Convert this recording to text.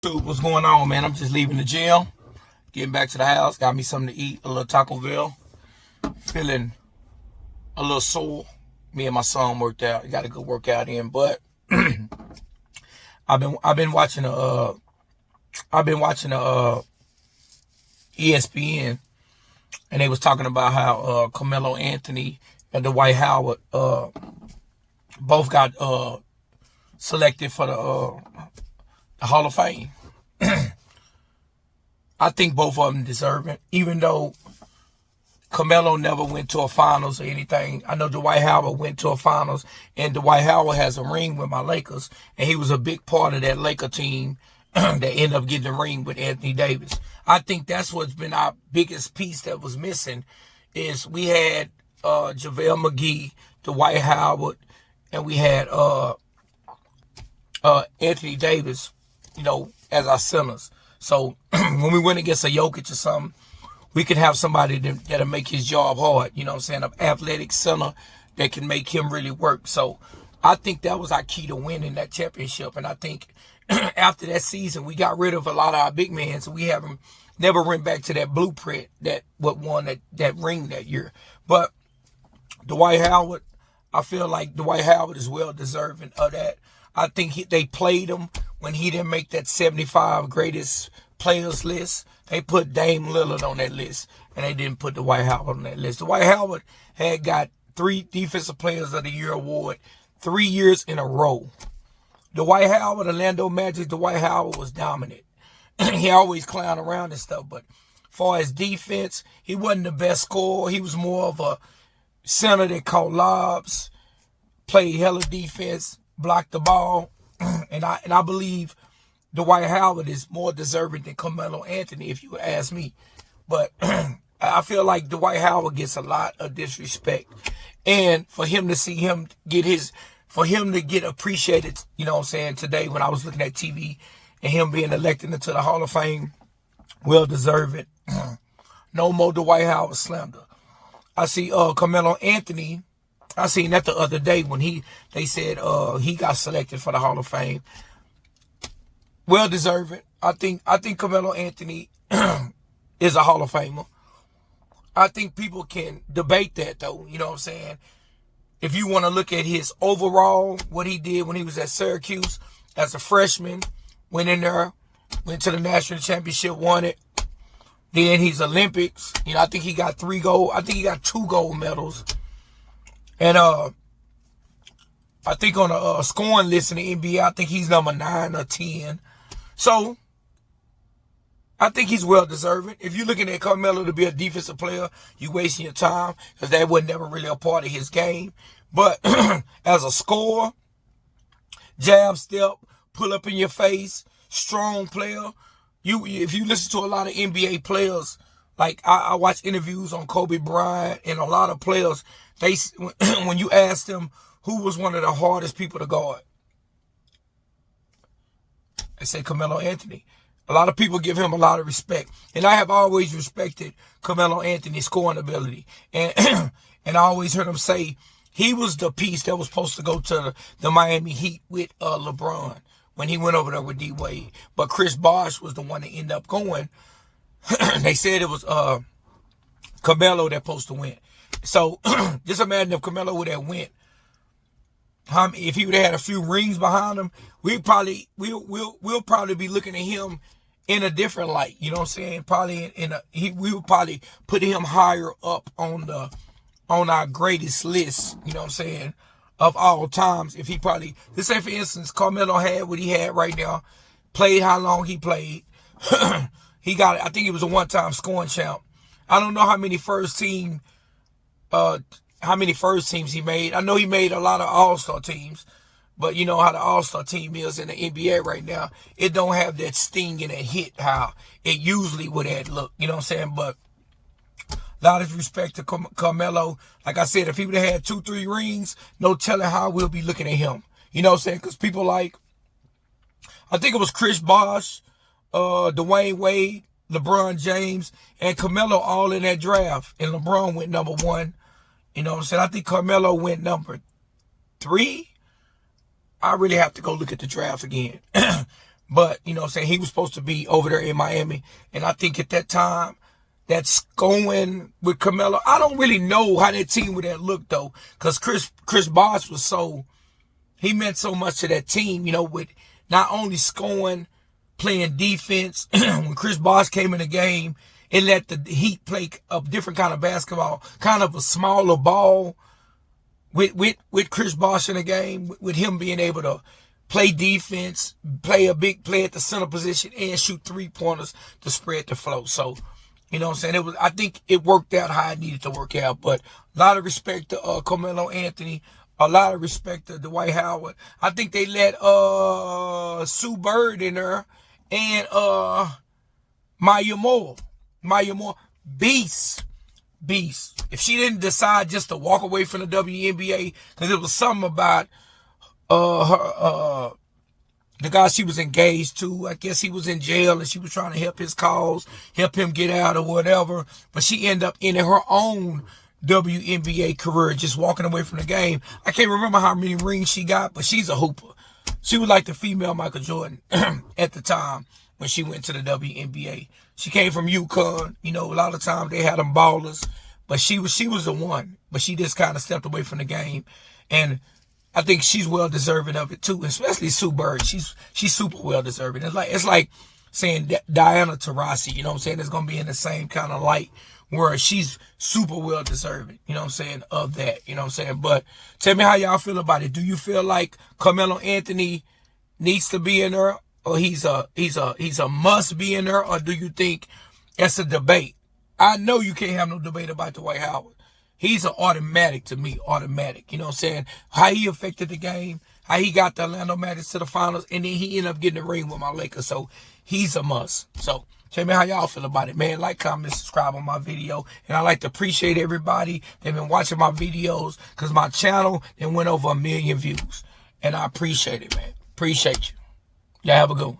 Dude, what's going on, man? I'm just leaving the gym, getting back to the house. Got me something to eat, a little Taco Bell. Feeling a little sore. Me and my son worked out. Got a good workout in, but I've been watching ESPN, and they was talking about how Carmelo Anthony and Dwight Howard both got selected for the Hall of Fame. I think both of them deserve it, even though Carmelo never went to a finals or anything. I know Dwight Howard went to a finals, and Dwight Howard has a ring with my Lakers, and he was a big part of that Laker team that ended up getting the ring with Anthony Davis. I think that's what's been our biggest piece that was missing, is we had JaVale McGee, Dwight Howard, and we had Anthony Davis, as our centers. So when we went against a Jokic or something, we could have somebody that'll make his job hard. You know what I'm saying? An athletic center that can make him really work. So I think that was our key to winning that championship. And I think after that season, we got rid of a lot of our big men. So we haven't never went back to that blueprint that what won that ring that year. But Dwight Howard, I feel like Dwight Howard is well deserving of that. I think they played him when he didn't make that 75 greatest players list. They put Dame Lillard on that list, and they didn't put Dwight Howard on that list. Dwight Howard had got 3 Defensive Players of the Year award 3 years in a row. Dwight Howard, Orlando Magic, Dwight Howard was dominant. He always clown around and stuff, but far as defense, he wasn't the best scorer. He was more of a center that caught lobs, played hella defense, blocked the ball, and I believe Dwight Howard is more deserving than Carmelo Anthony, if you ask me. But I feel like Dwight Howard gets a lot of disrespect, and for him to get appreciated, today when I was looking at TV and him being elected into the Hall of Fame, well deserved. No more Dwight Howard slander. I see Carmelo Anthony. I seen that the other day when they said he got selected for the Hall of Fame. Well deserved. I think Carmelo Anthony is a Hall of Famer. I think people can debate that though. You know what I'm saying? If you want to look at his overall, what he did when he was at Syracuse as a freshman, went in there, went to the national championship, won it. Then he's Olympics. I think he got 3 gold. I think he got 2 gold medals. And I think on a scoring list in the NBA, I think he's number 9 or 10. So I think he's well deserving. If you're looking at Carmelo to be a defensive player, you're wasting your time, because that was never really a part of his game. But as a scorer, jab step, pull up in your face, strong player. If you listen to a lot of NBA players, like I watch interviews on Kobe Bryant and a lot of players, when you ask them who was one of the hardest people to guard, they say Carmelo Anthony. A lot of people give him a lot of respect, and I have always respected Carmelo Anthony's scoring ability, and and I always heard him say he was the piece that was supposed to go to the Miami Heat with LeBron when he went over there with D Wade, but Chris Bosh was the one that ended up going. They said it was Carmelo that supposed to win. So just imagine if Carmelo would have went. If he would have had a few rings behind him, we'll probably be looking at him in a different light. You know what I'm saying? Probably we would probably put him higher up on our greatest list. You know what I'm saying? Of all times. If he probably, let's say for instance, Carmelo had what he had right now, played how long he played. He got, I think he was a one-time scoring champ. I don't know how many first teams he made. I know he made a lot of all-star teams, but you know how the all-star team is in the NBA right now. It don't have that sting and that hit how it usually would have looked. You know what I'm saying? But a lot of respect to Carmelo. Like I said, if he would have had 2-3 rings, no telling how we'll be looking at him. You know what I'm saying? Because people like, I think it was Chris Bosh, Dwayne Wade, LeBron James, and Carmelo all in that draft. And LeBron went number 1. You know what I'm saying? I think Carmelo went number 3. I really have to go look at the draft again. But, you know what I'm saying, he was supposed to be over there in Miami. And I think at that time, that's going with Carmelo. I don't really know how that team would have looked, though, because Chris Bosh was he meant so much to that team, you know, with not only scoring, playing defense. When Chris Bosh came in the game, it let the Heat play a different kind of basketball, kind of a smaller ball with Chris Bosh in the game, with him being able to play defense, play a big play at the center position, and shoot 3-pointers to spread the flow. So, you know what I'm saying? I think it worked out how it needed to work out. But a lot of respect to Carmelo Anthony. A lot of respect to Dwight Howard. I think they let Sue Bird in there and Maya Moore. Beast. If she didn't decide just to walk away from the WNBA, because it was something about the guy she was engaged to, I guess he was in jail and she was trying to help his cause, help him get out or whatever. But she ended up in her own WNBA career, just walking away from the game. I can't remember how many rings she got, but she's a hooper. She was like the female Michael Jordan at the time when she went to the WNBA. She came from UConn. You know, a lot of times they had them ballers, but she was the one. But she just kind of stepped away from the game, and I think she's well deserving of it too, especially Sue Bird. She's super well deserving. It's like saying Diana Taurasi, you know what I'm saying? It's gonna be in the same kind of light where she's super well deserving, you know what I'm saying, of that, you know what I'm saying? But tell me how y'all feel about it. Do you feel like Carmelo Anthony needs to be in there, or he's a must be in there, or do you think that's a debate? I know you can't have no debate about Dwight Howard. He's an automatic to me, automatic. You know what I'm saying? How he affected the game, how he got the Orlando Magic to the finals, and then he ended up getting the ring with my Lakers. So he's a must. So tell me how y'all feel about it, man. Like, comment, subscribe on my video. And I like to appreciate everybody that been watching my videos, because my channel then went over 1 million views. And I appreciate it, man. Appreciate you. Y'all have a good one.